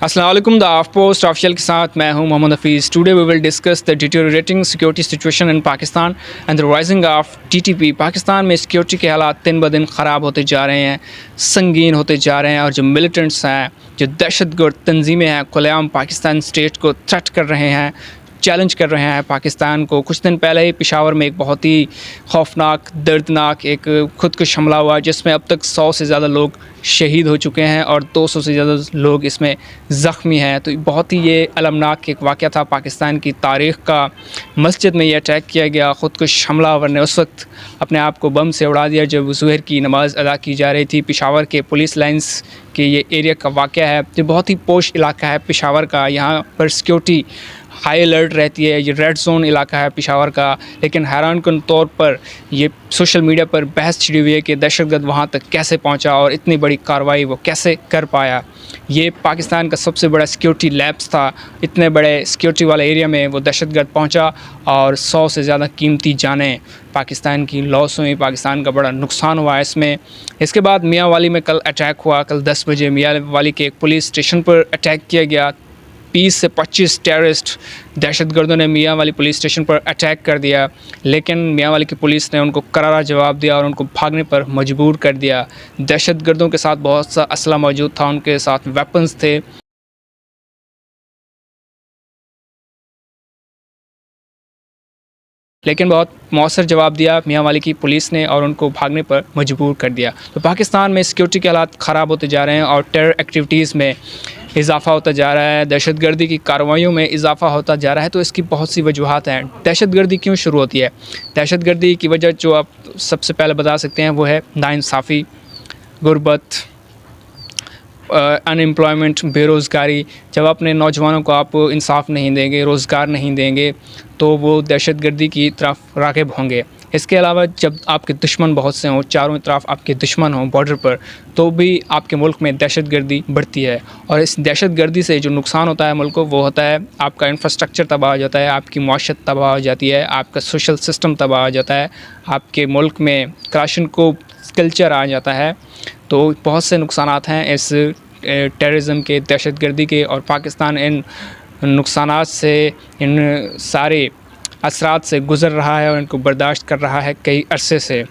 अस्सलाम वालेकुम। The of post official के साथ मैं हूं Mohammad Hafeez. Today we will discuss the deteriorating security situation in Pakistan and the rising of TTP. Pakistan में सिक्योरिटी के हालात दिन ब दिन ख़राब होते जा रहे हैं, संगीन होते जा रहे हैं और जो मिलिटेंट्स हैं, जो दहशतगर्द तंजीमें हैं, खुलेआम पाकिस्तान स्टेट को थ्रेट कर रहे हैं, चैलेंज कर रहे हैं पाकिस्तान को। कुछ दिन पहले ही पेशावर में एक बहुत ही खौफनाक, दर्दनाक एक खुदकुश हमला हुआ जिसमें अब तक 100 से ज़्यादा लोग शहीद हो चुके हैं और 200 से ज़्यादा लोग इसमें ज़ख्मी हैं। तो बहुत ही ये अलमनाक एक वाक़या था पाकिस्तान की तारीख़ का। मस्जिद में ये अटैक किया गया, ख़ुदकुश हमलावर ने उस वक्त अपने आप को बम से उड़ा दिया जब ज़ुहर की नमाज़ अदा की जा रही थी। पेशावर के पुलिस लाइन्स के ये एरिया का वाक़या है। ये बहुत ही पोश इलाका है पेशावर का, यहाँ पर सिक्योरिटी हाई अलर्ट रहती है। ये रेड जोन इलाका है पेशावर का। लेकिन हैरानकुन तौर पर ये सोशल मीडिया पर बहस छिड़ी हुई है कि दहशतगर्द वहाँ तक कैसे पहुँचा और इतनी बड़ी कार्रवाई वो कैसे कर पाया। ये पाकिस्तान का सबसे बड़ा सिक्योरिटी लैब्स था। इतने बड़े सिक्योरिटी वाले एरिया में वो दहशतगर्द पहुँचा और 100 से ज़्यादा कीमती जानें पाकिस्तान की लॉस हुई। पाकिस्तान का बड़ा नुकसान हुआ इसमें। इसके बाद मियांवाली में कल अटैक हुआ। कल 10 बजे मियांवाली के एक पुलिस स्टेशन पर अटैक किया गया। 20 से 25 टेररिस्ट दहशतगर्दों ने मियांवाली पुलिस स्टेशन पर अटैक कर दिया, लेकिन मियांवाली की पुलिस ने उनको करारा जवाब दिया और उनको भागने पर मजबूर कर दिया। दहशतगर्दों के साथ बहुत सा असला मौजूद था, उनके साथ वेपन्स थे। लेकिन बहुत मौसर जवाब दिया मियांवाली की पुलिस ने और उनको भागने पर मजबूर कर दिया। तो पाकिस्तान में सिक्योरिटी के हालात ख़राब होते जा रहे हैं और टेरर एक्टिविटीज़ में इजाफ़ा होता जा रहा है, दहशतगर्दी की कार्रवाइयों में इजाफ़ा होता जा रहा है। तो इसकी बहुत सी वजूहात हैं। दहशतगर्दी क्यों शुरू होती है? दहशतगर्दी की वजह जो आप सबसे पहले बता सकते हैं वो है नाइंसाफ़ी, गुर्बत, अनएम्प्लॉयमेंट, बेरोज़गारी। जब अपने नौजवानों को आप इंसाफ नहीं देंगे, रोज़गार नहीं देंगे, तो वो दहशतगर्दी की तरफ राग़िब होंगे। इसके अलावा जब आपके दुश्मन बहुत से हों, चारों तरफ आपके दुश्मन हों बॉर्डर पर, तो भी आपके मुल्क में दहशतगर्दी बढ़ती है। और इस दहशतगर्दी से जो नुकसान होता है मुल्क को, वो होता है आपका इंफ्रास्ट्रक्चर तबाह हो जाता है, आपकी मुआशरत तबाह हो जाती है, आपका सोशल सिस्टम तबाह हो जाता है, आपके मुल्क में क्लाशनकोव कल्चर आ जाता है। तो बहुत से नुकसानात हैं इस टेररिज़म के, दहशतगर्दी के, और पाकिस्तान इन नुकसानात से, इन सारे असरात से गुज़र रहा है और इनको बर्दाश्त कर रहा है कई अरसे से।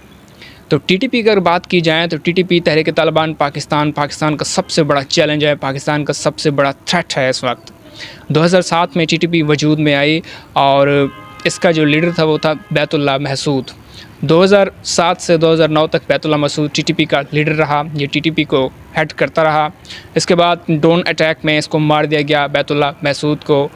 तो टीटीपी की अगर बात की जाए तो टीटीपी तहरीक तालिबान पाकिस्तान का सबसे बड़ा चैलेंज है, पाकिस्तान का सबसे बड़ा थ्रेट है इस वक्त। 2007 में टीटीपी वजूद में आई और इसका जो लीडर था वो था बैतुल्लाह महसूद। 2007 से 2009 तक बैतुल्लाह महसूद टीटीपी का लीडर रहा। ये टीटीपी को हेड करता रहा। इसके बाद ड्रोन अटैक में इसको मार दिया गया बैतुल्लाह महसूद को।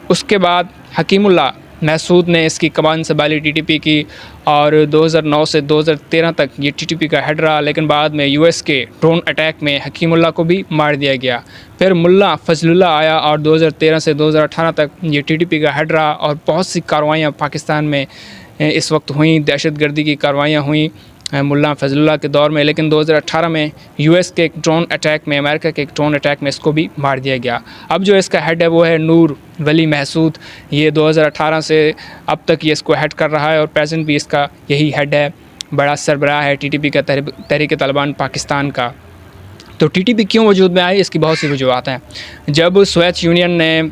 उसके बाद हकीमुल्लाह महसूद ने इसकी कमान संभाली टीटीपी की और 2009 से 2013 तक ये टीटीपी का हेड रहा। लेकिन बाद में यूएस के ड्रोन अटैक में हकीमुल्लाह को भी मार दिया गया। फिर मुल्ला फजलुल्लाह आया और 2013 से 2018 तक ये टीटीपी का हेड रहा और बहुत सी कार्रवाइयाँ पाकिस्तान में इस वक्त हुई, दहशतगर्दी की कार्रवाइयाँ हुई मुल्ला फजलुल्लाह के दौर में। लेकिन 2018 में यूएस के एक ड्रोन अटैक में, अमेरिका के एक ड्रोन अटैक में इसको भी मार दिया गया। अब जो इसका हेड है वो है नूर वली महसूद। ये 2018 से अब तक ये इसको हेड कर रहा है और प्रेजेंट भी इसका यही हेड है, बड़ा सरबराह है टीटीपी का, तहरीक तालिबान पाकिस्तान का। तो टीटीपी क्यों वजूद में आई, इसकी बहुत सी वजूहत हैं। जब सोवियत यूनियन ने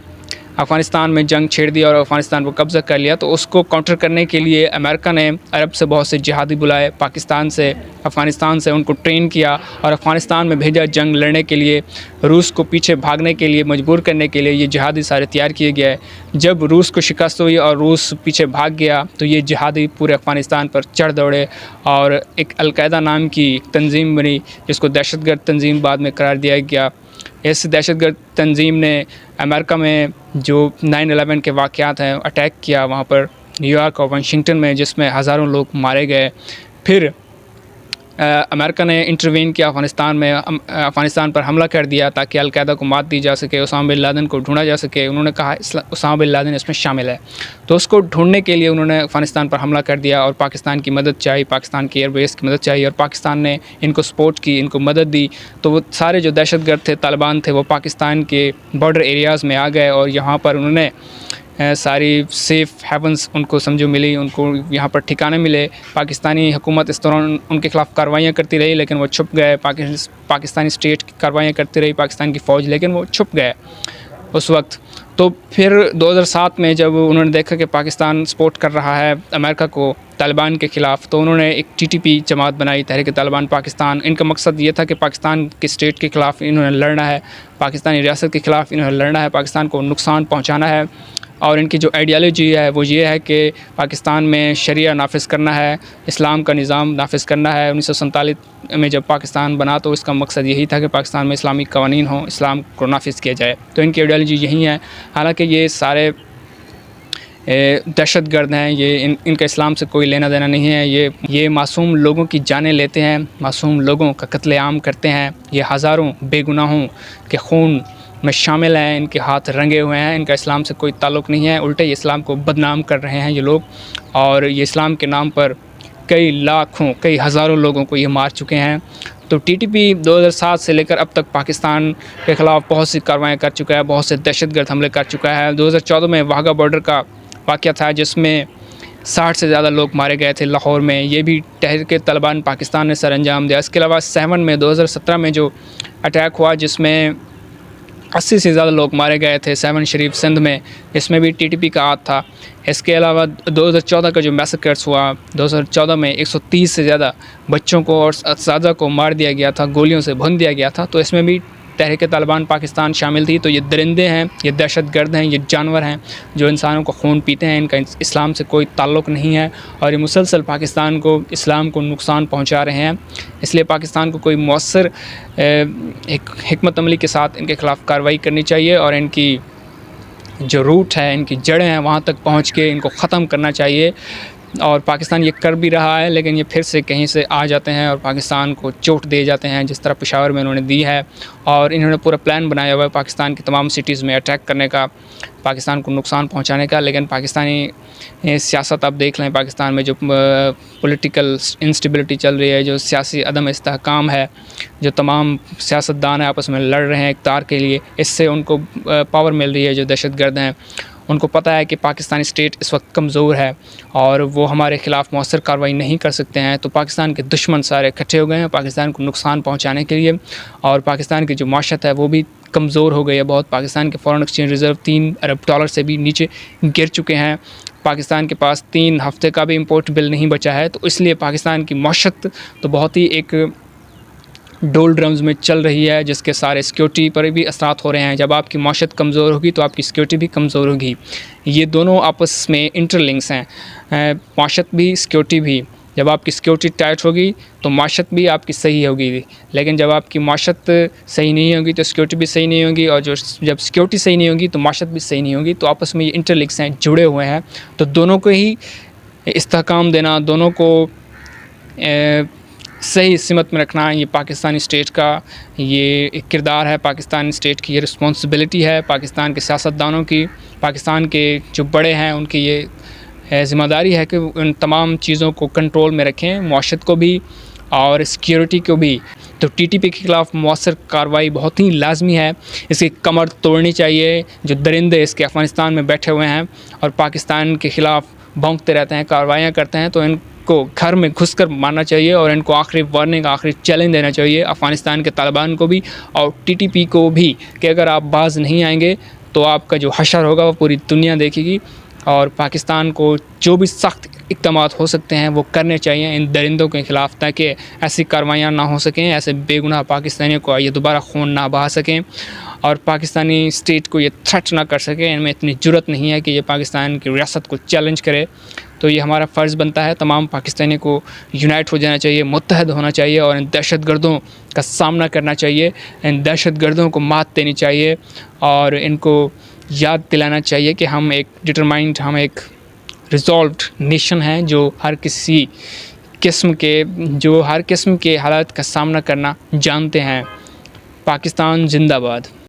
अफ़गानिस्तान में जंग छेड़ दिया और अफ़गानिस्तान को कब्ज़ा कर लिया, तो उसको काउंटर करने के लिए अमेरिका ने अरब से बहुत से जिहादी बुलाए, पाकिस्तान से, अफ़गानिस्तान से, उनको ट्रेन किया और अफ़गानिस्तान में भेजा जंग लड़ने के लिए। रूस को पीछे भागने के लिए मजबूर करने के लिए ये जिहादी सारे तैयार किए गए। जब रूस को शिकस्त हुई और रूस पीछे भाग गया तो ये जिहादी पूरे अफ़गानिस्तान पर चढ़ दौड़े और एक अलकायदा नाम की तंजीम बनी जिसको दहशतगर्द तंजीम बाद में करार दिया गया। इस दहशतगर्द तंजीम ने अमेरिका में जो 9/11 के वाक़यात हैं अटैक किया वहाँ पर न्यूयॉर्क और वाशिंगटन में, जिसमें हज़ारों लोग मारे गए। फिर अमेरिका ने इंटरवीन किया अफ़गानिस्तान में, अफ़गानिस्तान पर हमला कर दिया ताकि अलकायदा को मात दी जा सके, उसामा बिन लादेन को ढूंढा जा सके। उन्होंने कहा उसामा बिन लादेन इसमें शामिल है, तो उसको ढूंढने के लिए उन्होंने अफ़गानिस्तान पर हमला कर दिया और पाकिस्तान की मदद चाहिए, पाकिस्तान की एयरबेस की मदद चाहिए और पाकिस्तान ने इनको सपोर्ट की, इनको मदद दी। तो वो सारे जो दहशतगर्द थे, तालिबान थे, वो पाकिस्तान के बॉर्डर एरियाज़ में आ गए और यहाँ पर उन्होंने सारी सेफ़ हेवन्स उनको समझो मिली, उनको यहाँ पर ठिकाने मिले। पाकिस्तानी हुकूमत इस दौरान उनके ख़िलाफ़ कार्रवाइयाँ करती रही, लेकिन वो छुप गए। पाकिस्तानी स्टेट कार्रवाइयाँ करती रही पाकिस्तान की फ़ौज, लेकिन वो छुप गए उस वक्त। तो फिर 2007 में जब उन्होंने देखा कि पाकिस्तान सपोर्ट कर रहा है अमेरिका को तालिबान के ख़िलाफ़, तो उन्होंने एक TTP जमात बनाई, तहरीक तालिबान पाकिस्तान। इनका मकसद ये था कि पाकिस्तान के स्टेट के ख़िलाफ़ इन्होंने लड़ना है, पाकिस्तानी रियासत के ख़िलाफ़ इन्होंने लड़ना है, पाकिस्तान को नुकसान पहुँचाना है। और इनकी जो आइडियालॉजी है वो ये है कि पाकिस्तान में शरिया नाफिज़ करना है, इस्लाम का निज़ाम नाफिज़ करना है। 1947 में जब पाकिस्तान बना तो इसका मकसद यही था कि पाकिस्तान में इस्लामी क़वानीन हों, इस्लाम को नाफिज़ किया जाए। तो इनकी आइडियालॉजी यही है। हालांकि ये सारे दहशतगर्द हैं, ये इनका इस्लाम से कोई लेना देना नहीं है। ये मासूम लोगों की जानें लेते हैं, मासूम लोगों का कत्लेआम करते हैं। ये हज़ारों बेगुनाहों के खून में शामिल हैं, इनके हाथ रंगे हुए हैं। इनका इस्लाम से कोई ताल्लुक़ नहीं है, उल्टे इस्लाम को बदनाम कर रहे हैं ये लोग। और ये इस्लाम के नाम पर कई लाखों, कई हज़ारों लोगों को ये मार चुके हैं। तो TTP 2007 से लेकर अब तक पाकिस्तान के ख़िलाफ़ बहुत सी कार्रवाइयाँ कर चुका है, बहुत से दहशतगर्द हमले कर चुका है। 2014 में वाघा बॉर्डर का वाक़या था, जिसमें 60 से ज़्यादा लोग मारे गए थे लाहौर में। ये भी तहरीक तालिबान पाकिस्तान ने सरअंजाम दिया। इसके अलावा 7 में 2017 में जो अटैक हुआ, जिसमें 80 से ज़्यादा लोग मारे गए थे 7 शरीफ सिंध में, इसमें भी TTP का हाथ था। इसके अलावा 2014 का जो मैसेकर्स हुआ, 2014 में 130 से ज़्यादा बच्चों को और असातिज़ा को मार दिया गया था, गोलियों से भून दिया गया था। तो इसमें भी तहरीक तालिबान पाकिस्तान शामिल थी। तो ये दरिंदे हैं, ये दहशतगर्द हैं, ये जानवर हैं जो इंसानों को खून पीते हैं। इनका इस्लाम से कोई ताल्लुक़ नहीं है और ये मुसलसल पाकिस्तान को, इस्लाम को नुकसान पहुंचा रहे हैं। इसलिए पाकिस्तान को कोई मौसर एक हिकमत अमली के साथ इनके ख़िलाफ़ कार्रवाई करनी चाहिए और इनकी जो रूट है, इनकी जड़ें हैं, वहाँ तक पहुँच के इनको ख़त्म करना चाहिए। और पाकिस्तान ये कर भी रहा है, लेकिन ये फिर से कहीं से आ जाते हैं और पाकिस्तान को चोट दे जाते हैं, जिस तरह पेशावर में उन्होंने दी है। और इन्होंने पूरा प्लान बनाया हुआ है पाकिस्तान की तमाम सिटीज़ में अटैक करने का, पाकिस्तान को नुकसान पहुंचाने का। लेकिन पाकिस्तानी सियासत आप देख लें, पाकिस्तान में जो पॉलिटिकल इंस्टेबिलिटी चल रही है, जो सियासी अदम इस्तेहकाम है, जो तमाम सियासतदान है आपस में लड़ रहे हैं इक़्तिदार के लिए, इससे उनको पावर मिल रही है। जो दहशतगर्द हैं उनको पता है कि पाकिस्तानी स्टेट इस वक्त कमज़ोर है और वो हमारे ख़िलाफ़ मौसर कार्रवाई नहीं कर सकते हैं। तो पाकिस्तान के दुश्मन सारे इकट्ठे हो गए हैं पाकिस्तान को नुकसान पहुंचाने के लिए। और पाकिस्तान की जो माशत है वो भी कमज़ोर हो गई है बहुत। पाकिस्तान के फ़ॉरेन एक्सचेंज रिज़र्व $3 अरब से भी नीचे गिर चुके हैं। पाकिस्तान के पास 3 हफ़्ते का भी इम्पोर्ट बिल नहीं बचा है। तो इसलिए पाकिस्तान की माशत तो बहुत ही एक डोल ड्रम्स में चल रही है, जिसके सारे सिक्योरिटी पर भी असरात हो रहे हैं। जब आपकी माशत कमज़ोर होगी तो आपकी सिक्योरिटी भी कमज़ोर होगी। ये दोनों आपस में इंटरलिंक्स हैं, माशत भी सिक्योरिटी भी। जब आपकी सिक्योरिटी टाइट होगी तो माशत भी आपकी सही होगी, लेकिन जब आपकी माशत सही नहीं होगी तो सिक्योरिटी भी सही नहीं होगी, और जब सिक्योरिटी सही नहीं होगी तो माशत भी सही नहीं होगी। तो आपस में ये इंटरलिंक्स हैं, जुड़े हुए हैं। तो दोनों को ही इस्तेहकाम देना, दोनों को सही सिमत में रखना, ये पाकिस्तानी स्टेट का ये एक किरदार है, पाकिस्तानी स्टेट की ये रिस्पॉन्सिबिलिटी है, पाकिस्तान के सियासतदानों की, पाकिस्तान के जो बड़े हैं उनकी ये ज़िम्मेदारी है कि उन तमाम चीज़ों को कंट्रोल में रखें, मुआशरत को भी और सिक्योरिटी को भी। तो TTP के ख़िलाफ़ मौसर कार्रवाई बहुत ही लाजमी है, इसकी कमर तोड़नी चाहिए। जो दरिंदे इसके अफ़गानिस्तान में बैठे हुए हैं और पाकिस्तान के ख़िलाफ़ भौंकते रहते हैं, कार्रवाइयाँ करते हैं, तो इनको घर में घुसकर मारना चाहिए और इनको आखिरी वार्निंग, आखिरी चैलेंज देना चाहिए अफ़गानिस्तान के तालिबान को भी और TTP को भी, कि अगर आप बाज नहीं आएंगे तो आपका जो हशर होगा वो पूरी दुनिया देखेगी। और पाकिस्तान को जो भी सख्त इक़दामात हो सकते हैं वो करने चाहिए इन दरिंदों के ख़िलाफ़, ताकि ऐसी कार्रवाइयाँ ना हो सकें, ऐसे बेगुनाह पाकिस्तानियों को ये दोबारा खून ना बहा सकें और पाकिस्तानी स्टेट को ये थ्रेट ना कर सकें। इनमें इतनी जुर्रत नहीं है कि ये पाकिस्तान की रियासत को चैलेंज करे। तो ये हमारा फ़र्ज़ बनता है, तमाम पाकिस्तानियों को यूनाइट हो जाना चाहिए, मुत्तहद होना चाहिए और इन दहशतगर्दों का सामना करना चाहिए, इन दहशतगर्दों को मात देनी चाहिए और इनको याद दिलाना चाहिए कि हम एक डिटरमाइंड, हम एक रिज़ॉल्व्ड नेशन हैं जो हर किस्म के हालात का सामना करना जानते हैं। पाकिस्तान जिंदाबाद।